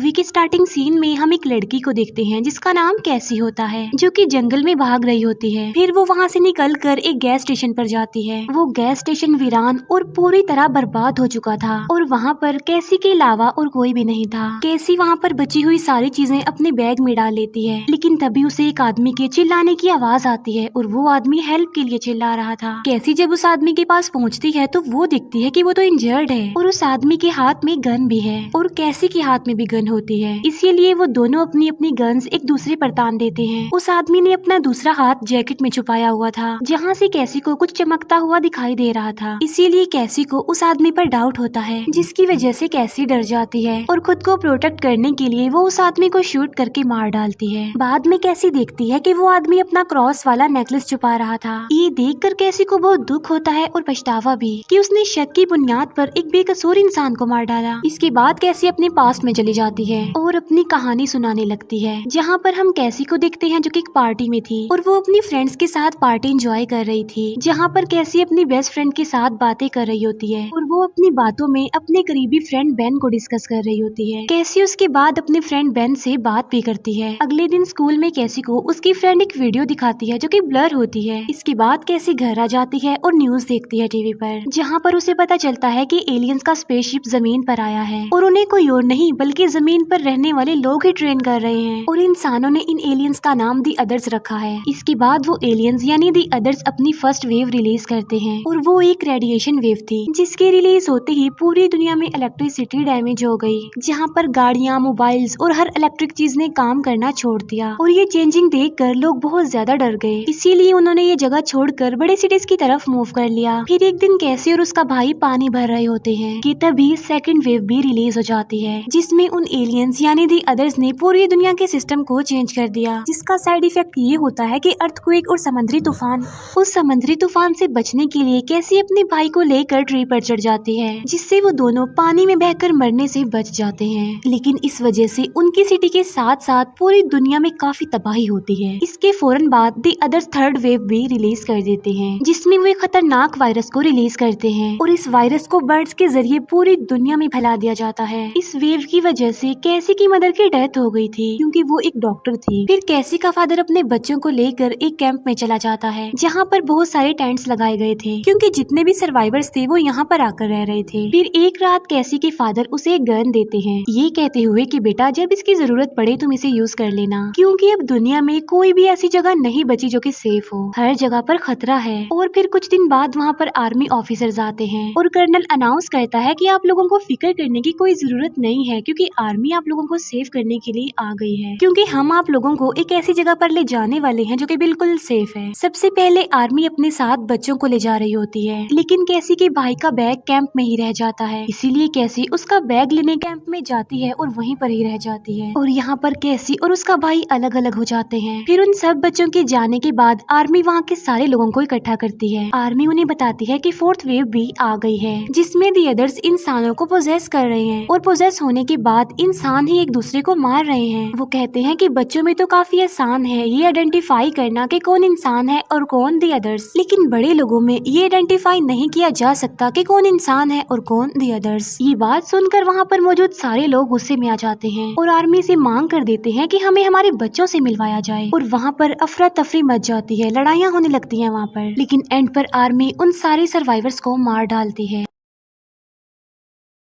Movie के starting scene में हम एक लड़की को देखते हैं जिसका नाम कैसी होता है, जो कि जंगल में भाग रही होती है। फिर वो वहाँ से निकल कर एक गैस स्टेशन पर जाती है। वो गैस स्टेशन वीरान और पूरी तरह बर्बाद हो चुका था और वहाँ पर कैसी के अलावा और कोई भी नहीं था। कैसी वहाँ पर बची हुई सारी चीजें अपने बैग में डाल लेती है, लेकिन तभी उसे एक आदमी के चिल्लाने की आवाज आती है और वो आदमी हेल्प के लिए चिल्ला रहा था। कैसी जब उस आदमी के पास पहुँचती है तो वो दिखती है कि वो तो इंजर्ड है और उस आदमी के हाथ में गन भी है और कैसी के हाथ में भी गन होती है। इसीलिए वो दोनों अपनी अपनी गन्स एक दूसरे पर तान देते हैं। उस आदमी ने अपना दूसरा हाथ जैकेट में छुपाया हुआ था, जहाँ से कैसी को कुछ चमकता हुआ दिखाई दे रहा था। इसीलिए कैसी को उस आदमी पर डाउट होता है, जिसकी वजह से कैसी डर जाती है और खुद को प्रोटेक्ट करने के लिए वो उस आदमी को शूट करके मार डालती है। बाद में कैसी देखती है कि वो आदमी अपना क्रॉस वाला नेकलेस छुपा रहा था। ये देखकर कैसी को बहुत दुख होता है और पछतावा भी कि उसने शक की बुनियाद पर एक बेकसूर इंसान को मार डाला। इसके बाद कैसी अपने पास्ट में चली जाती है और अपनी कहानी सुनाने लगती है, जहाँ पर हम कैसी को देखते हैं जो कि एक पार्टी में थी और वो अपनी फ्रेंड्स के साथ पार्टी एंजॉय कर रही थी, जहाँ पर कैसी अपनी बेस्ट फ्रेंड के साथ बातें कर रही होती है और वो अपनी बातों में अपने करीबी फ्रेंड बेन को डिस्कस कर रही होती है। कैसी उसके बाद अपने फ्रेंड बेन से बात भी करती है। अगले दिन स्कूल में कैसी को उसकी फ्रेंड एक वीडियो दिखाती है जो कि ब्लर होती है। इसके बाद कैसी घर आ जाती है और न्यूज देखती है टीवी पर, जहाँ पर उसे पता चलता है कि एलियंस का स्पेसशिप जमीन पर आया है और उन्हें कोई और नहीं बल्कि जमीन पर रहने वाले लोग ही ट्रेन कर रहे हैं और इंसानों ने इन एलियंस का नाम दी अदर्स रखा है। इसके बाद वो एलियंस यानी दी अदर्स अपनी फर्स्ट वेव रिलीज करते हैं और वो एक रेडिएशन वेव थी, जिसके रिलीज होते ही पूरी दुनिया में इलेक्ट्रिसिटी डैमेज हो गई, जहाँ पर गाड़ियाँ, मोबाइल्स और हर इलेक्ट्रिक चीज ने काम करना छोड़ दिया और ये चेंजिंग देखकर लोग बहुत ज्यादा डर गए। इसीलिए उन्होंने ये जगह छोड़कर बड़े सिटीज की तरफ मूव कर लिया। फिर एक दिन कैसी और उसका भाई पानी भर रहे होते हैं कि तभी सेकंड वेव भी रिलीज हो जाती है, जिसमें उन एलियंस यानी दी अदर्स ने पूरी दुनिया के सिस्टम को चेंज कर दिया, जिसका साइड इफेक्ट ये होता है कि अर्थक्वेक और समुद्री तूफान। उस समुद्री तूफान से बचने के लिए कैसी अपने भाई को लेकर ट्री पर चढ़ जाती है, जिससे वो दोनों पानी में बहकर मरने से बच जाते हैं। लेकिन इस वजह से उनकी सिटी के साथ साथ पूरी दुनिया में काफी तबाही होती है। इसके फौरन बाद दी अदर्स थर्ड वेव भी रिलीज कर देते हैं, जिसमें वो एक खतरनाक वायरस को रिलीज करते हैं और इस वायरस को बर्ड्स के जरिए पूरी दुनिया में फैला दिया जाता है। इस वेव की वजह से कैसी की मदर की डेथ हो गई थी, क्योंकि वो एक डॉक्टर थी। फिर कैसी का फादर अपने बच्चों को लेकर एक कैंप में चला जाता है, जहाँ पर बहुत सारे टेंट्स लगाए गए थे, क्योंकि जितने भी सर्वाइवर्स थे वो यहाँ पर आकर रह रहे थे। फिर एक रात कैसी के फादर उसे एक गन देते हैं, ये कहते हुए कि बेटा जब इसकी जरूरत पड़े तुम इसे यूज कर लेना, क्योंकि अब दुनिया में कोई भी ऐसी जगह नहीं बची जो कि सेफ हो, हर जगह पर खतरा है। और फिर कुछ दिन बाद वहाँ पर आर्मी ऑफिसर्स आते हैं और कर्नल अनाउंस करता है कि आप लोगों को फिक्र करने की कोई जरूरत नहीं है, क्योंकि आर्मी आप लोगों को सेव करने के लिए आ गई है, क्योंकि हम आप लोगों को एक ऐसी जगह पर ले जाने वाले हैं जो कि बिल्कुल सेफ है। सबसे पहले आर्मी अपने साथ बच्चों को ले जा रही होती है, लेकिन कैसी के भाई का बैग कैंप में ही रह जाता है, इसीलिए कैसी उसका बैग लेने कैंप में जाती है और वहीं पर ही रह जाती है। और यहाँ पर कैसी और उसका भाई अलग अलग हो जाते हैं। फिर उन सब बच्चों के जाने के बाद आर्मी वहाँ के सारे लोगों को इकट्ठा करती है। आर्मी उन्हें बताती है कि फोर्थ वेव भी आ गई है, जिसमें दी अदर्स इंसानों को पोजेस कर रहे हैं और पोजेस होने के बाद इंसान ही एक दूसरे को मार रहे हैं। वो कहते हैं कि बच्चों में तो काफी आसान है ये आइडेंटिफाई करना कि कौन इंसान है और कौन दी अदर्स, लेकिन बड़े लोगों में ये आइडेंटिफाई नहीं किया जा सकता कि कौन इंसान है और कौन दी अदर्स। ये बात सुनकर वहाँ पर मौजूद सारे लोग गुस्से में आ जाते हैं और आर्मी से मांग कर देते हैं कि हमें हमारे बच्चों से मिलवाया जाए और वहाँ पर अफरा तफरी मच जाती है, लड़ाइयाँ होने लगती हैं वहाँ पर। लेकिन एंड पर आर्मी उन सारे सर्वाइवर्स को मार डालती है।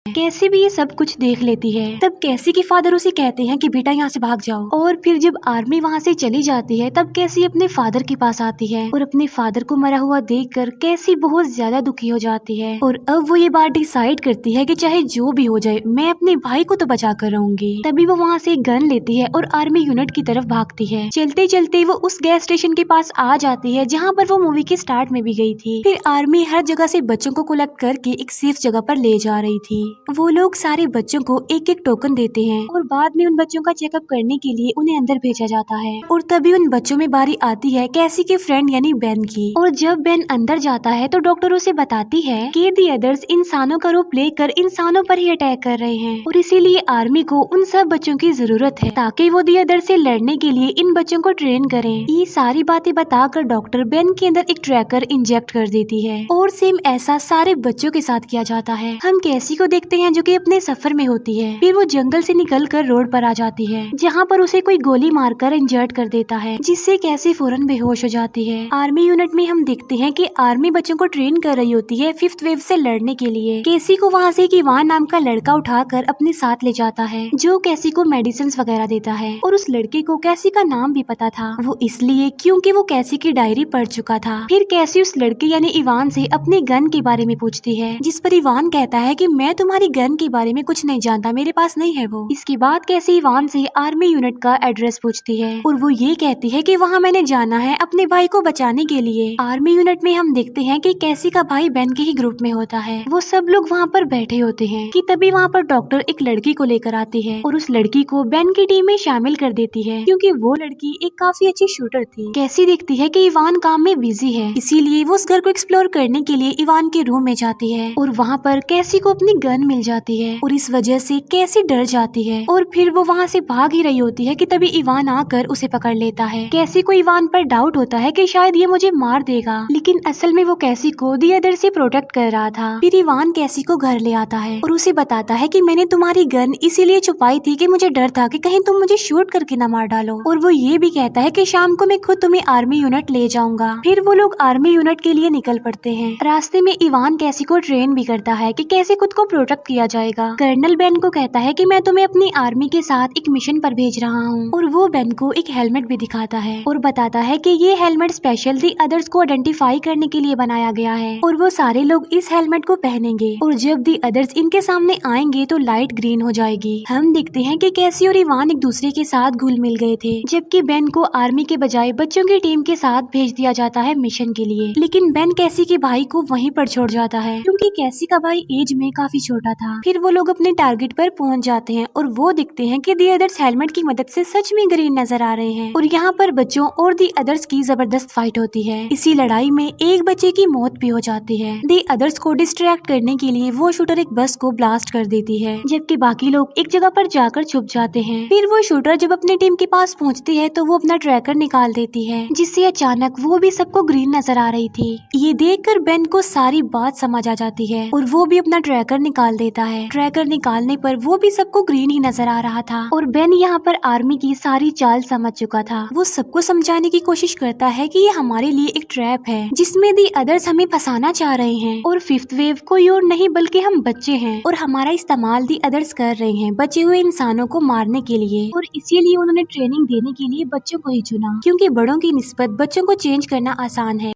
कैसी भी ये सब कुछ देख लेती है। तब कैसी के फादर उसे कहते हैं कि बेटा यहाँ से भाग जाओ। और फिर जब आर्मी वहाँ से चली जाती है तब कैसी अपने फादर के पास आती है और अपने फादर को मरा हुआ देखकर कैसी बहुत ज्यादा दुखी हो जाती है और अब वो ये बात डिसाइड करती है कि चाहे जो भी हो जाए मैं अपने भाई को तो बचा कर रहूंगी। तभी वो वहाँ से गन लेती है और आर्मी यूनिट की तरफ भागती है। चलते चलते वो उस गैस स्टेशन के पास आ जाती है जहाँ पर वो मूवी के स्टार्ट में भी गई थी। फिर आर्मी हर जगह से बच्चों को कलेक्ट करके एक सेफ जगह पर ले जा रही थी। वो लोग सारे बच्चों को एक एक टोकन देते हैं और बाद में उन बच्चों का चेकअप करने के लिए उन्हें अंदर भेजा जाता है। और तभी उन बच्चों में बारी आती है कैसी के फ्रेंड यानी बेन की। और जब बेन अंदर जाता है तो डॉक्टर उसे बताती है कि दी अदर्स इंसानों का रूप लेकर इंसानों पर ही अटैक कर रहे हैं और इसीलिए आर्मी को उन सब बच्चों की जरूरत है ताकि वो दी अदर्स से लड़ने के लिए इन बच्चों को ट्रेन करें। ये सारी बातें बताकर डॉक्टर बेन के अंदर एक ट्रैकर इंजेक्ट कर देती है और सेम ऐसा सारे बच्चों के साथ किया जाता है। हम कैसी को देखते हैं जो कि अपने सफर में होती है। फिर वो जंगल से निकलकर रोड पर आ जाती है जहाँ पर उसे कोई गोली मारकर इंजर्ड कर देता है, जिससे कैसी फौरन बेहोश हो जाती है। आर्मी यूनिट में हम देखते हैं कि आर्मी बच्चों को ट्रेन कर रही होती है 5th वेव से लड़ने के लिए। कैसी को वहाँ से एक इवान नाम का लड़का उठाकर अपने साथ ले जाता है, जो कैसी को मेडिसिन वगैरह देता है। और उस लड़के को कैसी का नाम भी पता था, वो इसलिए क्योंकि वो कैसी की डायरी पढ़ चुका था। फिर कैसी उस लड़के यानी इवान से अपनी गन के बारे में पूछती है, जिस पर इवान कहता है कि मैं तुम्हारी गन के बारे में कुछ नहीं जानता, मेरे पास नहीं है वो। इसके बाद कैसी इवान से आर्मी यूनिट का एड्रेस पूछती है और वो ये कहती है कि वहाँ मैंने जाना है अपने भाई को बचाने के लिए। आर्मी यूनिट में हम देखते हैं कि कैसी का भाई बेन के ही ग्रुप में होता है। वो सब लोग वहाँ पर बैठे होते हैं कि तभी वहाँ पर डॉक्टर एक लड़की को लेकर आती है और उस लड़की को बेन की टीम में शामिल कर देती है, क्योंकि वो लड़की एक काफी अच्छी शूटर थी। कैसी देखती है कि इवान काम में बिजी है, इसीलिए वो उस घर को एक्सप्लोर करने के लिए इवान के रूम में जाती है और वहाँ पर कैसी को अपनी गन मिल जाती है और इस वजह से कैसी डर जाती है और फिर वो वहाँ से भाग ही रही होती है कि तभी इवान आकर उसे पकड़ लेता है। कैसी को इवान पर डाउट होता है कि शायद ये मुझे मार देगा, लेकिन असल में वो कैसी को दी अदर से प्रोटेक्ट कर रहा था। फिर इवान कैसी को घर ले आता है और उसे बताता है कि मैंने तुम्हारी गन इसीलिए छुपाई थी कि मुझे डर था कि कहीं तुम मुझे शूट करके न मार डालो। और वो ये भी कहता है कि शाम को मैं खुद तुम्हें आर्मी यूनिट ले जाऊंगा। फिर वो लोग आर्मी यूनिट के लिए निकल पड़ते हैं। रास्ते में इवान कैसी को ट्रेन भी करता है कि कैसे खुद को प्रोटेक्ट किया जाएगा। कर्नल बेन को कहता है कि मैं तुम्हें अपनी आर्मी के साथ एक मिशन पर भेज रहा हूँ और वो बेन को एक हेलमेट भी दिखाता है और बताता है कि ये हेलमेट स्पेशल दी अदर्स को आइडेंटिफाई करने के लिए बनाया गया है और वो सारे लोग इस हेलमेट को पहनेंगे और जब दी अदर्स इनके सामने आएंगे तो लाइट ग्रीन हो जाएगी। हम देखते हैं कि कैसी और इवान एक दूसरे के साथ घुल मिल गए थे, जबकि बेन को आर्मी के बजाय बच्चों की टीम के साथ भेज दिया जाता है मिशन के लिए। लेकिन बेन कैसी के भाई को वहीं पर छोड़ जाता है क्योंकि कैसी का भाई एज में काफी छोटा था। फिर वो लोग अपने टारगेट पर पहुंच जाते हैं और वो दिखते हैं कि दी अदर्स हेलमेट की मदद से सच में ग्रीन नजर आ रहे हैं और यहाँ पर बच्चों और दी अदर्स की जबरदस्त फाइट होती है। इसी लड़ाई में एक बच्चे की मौत भी हो जाती है। दी अदर्स को डिस्ट्रैक्ट करने के लिए वो शूटर एक बस को ब्लास्ट कर देती है, जबकि बाकी लोग एक जगह पर जाकर छुप जाते हैं। फिर वो शूटर जब अपनी टीम के पास पहुँचती है तो वो अपना ट्रैकर निकाल देती है, जिससे अचानक वो भी सबको ग्रीन नजर आ रही थी। ये देखकर बेन को सारी बात समझ आ जाती है और वो भी अपना ट्रैकर निकाल देता है। ट्रैकर निकालने पर वो भी सबको ग्रीन ही नजर आ रहा था और बेन यहाँ पर आर्मी की सारी चाल समझ चुका था। वो सबको समझाने की कोशिश करता है कि ये हमारे लिए एक ट्रैप है जिसमें दी अदर्स हमें फंसाना चाह रहे हैं और 5th वेव कोई और नहीं बल्कि हम बच्चे हैं और हमारा इस्तेमाल दी अदर्स कर रहे हैं बचे हुए इंसानों को मारने के लिए और इसीलिए उन्होंने ट्रेनिंग देने के लिए बच्चों को ही चुना, क्योंकि बड़ों की निस्बत बच्चों को चेंज करना आसान है।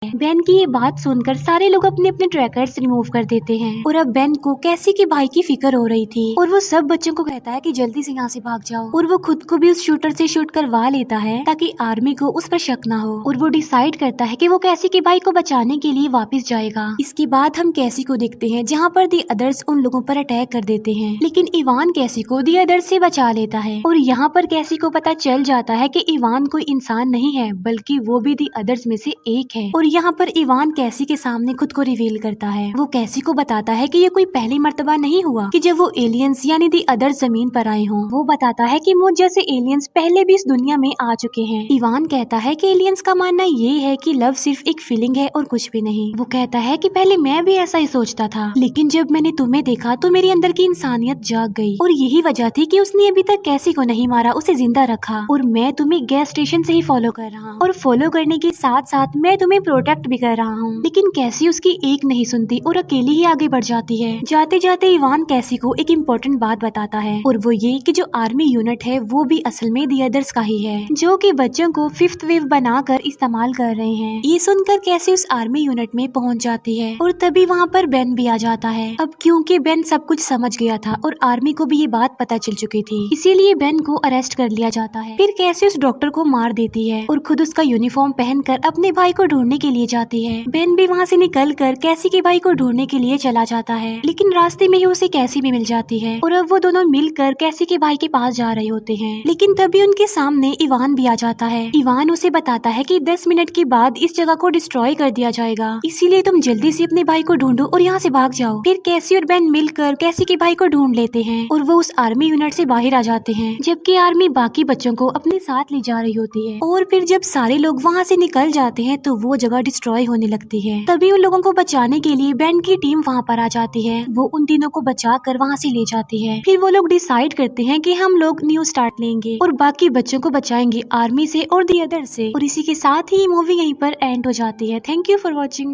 बेन की ये बात सुनकर सारे लोग अपने अपने ट्रैकर्स रिमूव कर देते हैं और अब बेन को कैसी के भाई की फिक्र हो रही थी और वो सब बच्चों को कहता है कि जल्दी से यहाँ से भाग जाओ और वो खुद को भी उस शूटर से शूट करवा लेता है ताकि आर्मी को उस पर शक ना हो और वो डिसाइड करता है कि वो कैसी के भाई को बचाने के लिए वापस जाएगा। इसके बाद हम कैसी को देखते हैं जहाँ पर दी अदर्स उन लोगों पर अटैक कर देते हैं, लेकिन इवान कैसी को दी अदर्स से बचा लेता है और यहाँ पर कैसी को पता चल जाता है कि इवान कोई इंसान नहीं है बल्कि वो भी दी अदर्स में से एक है। और यहाँ पर इवान कैसी के सामने खुद को रिवील करता है। वो कैसी को बताता है कि ये कोई पहली मर्तबा नहीं हुआ कि जब वो एलियंस यानी दी अदर जमीन पर आए हों। वो बताता है कि मुझ जैसे एलियंस पहले भी इस दुनिया में आ चुके हैं। इवान कहता है कि एलियंस का मानना ये है कि लव सिर्फ एक फीलिंग है और कुछ भी नहीं। वो कहता है कि पहले मैं भी ऐसा ही सोचता था, लेकिन जब मैंने तुम्हें देखा तो मेरे अंदर की इंसानियत जाग गई और यही वजह थी कि उसने अभी तक कैसी को नहीं मारा, उसे जिंदा रखा और मैं तुम्हें गैस स्टेशन से ही फॉलो कर रहा हूँ और फॉलो करने के साथ साथ मैं तुम्हें प्रोटेक्ट भी कर रहा हूँ। लेकिन कैसी उसकी एक नहीं सुनती और अकेली ही आगे बढ़ जाती है। जाते जाते इवान कैसी को एक इम्पोर्टेंट बात बताता है और वो ये कि जो आर्मी यूनिट है वो भी असल में दी अदर्स का ही है, जो कि बच्चों को 5th वेव बनाकर इस्तेमाल कर रहे हैं। ये सुनकर कैसी उस आर्मी यूनिट में पहुंच जाती है और तभी वहाँ पर बेन भी आ जाता है। अब क्योंकि बेन सब कुछ समझ गया था और आर्मी को भी ये बात पता चल चुकी थी, इसीलिए बेन को अरेस्ट कर लिया जाता है। फिर कैसी उस डॉक्टर को मार देती है और खुद उसका यूनिफॉर्म पहनकर अपने भाई को ढूंढने के लिए जाती है। बेन भी वहाँ से निकलकर कैसी के भाई को ढूंढने के लिए चला जाता है, लेकिन रास्ते में ही उसे कैसी भी मिल जाती है और अब वो दोनों मिलकर कैसी के भाई के पास जा रहे होते हैं। लेकिन तभी उनके सामने इवान भी आ जाता है। इवान उसे बताता है कि 10 मिनट के बाद इस जगह को डिस्ट्रॉय कर दिया जाएगा, इसीलिए तुम जल्दी से अपने भाई को ढूंढो और यहाँ से भाग जाओ। फिर कैसी और बेन मिलकर कैसी के भाई को ढूंढ लेते हैं और वो उस आर्मी यूनिट से बाहर आ जाते हैं, जबकि आर्मी बाकी बच्चों को अपने साथ ले जा रही होती है। और फिर जब सारे लोग वहाँ से निकल जाते हैं तो वो जगह जगह डिस्ट्रॉय होने लगती है। तभी उन लोगों को बचाने के लिए बेन की टीम वहाँ पर आ जाती है। वो उन तीनों को बचा कर वहाँ से ले जाती है। फिर वो लोग डिसाइड करते हैं कि हम लोग न्यू स्टार्ट लेंगे और बाकी बच्चों को बचाएंगे आर्मी से और दी अदर से। और इसी के साथ ही मूवी यहीं पर एंड हो जाती है। Thank you for watching.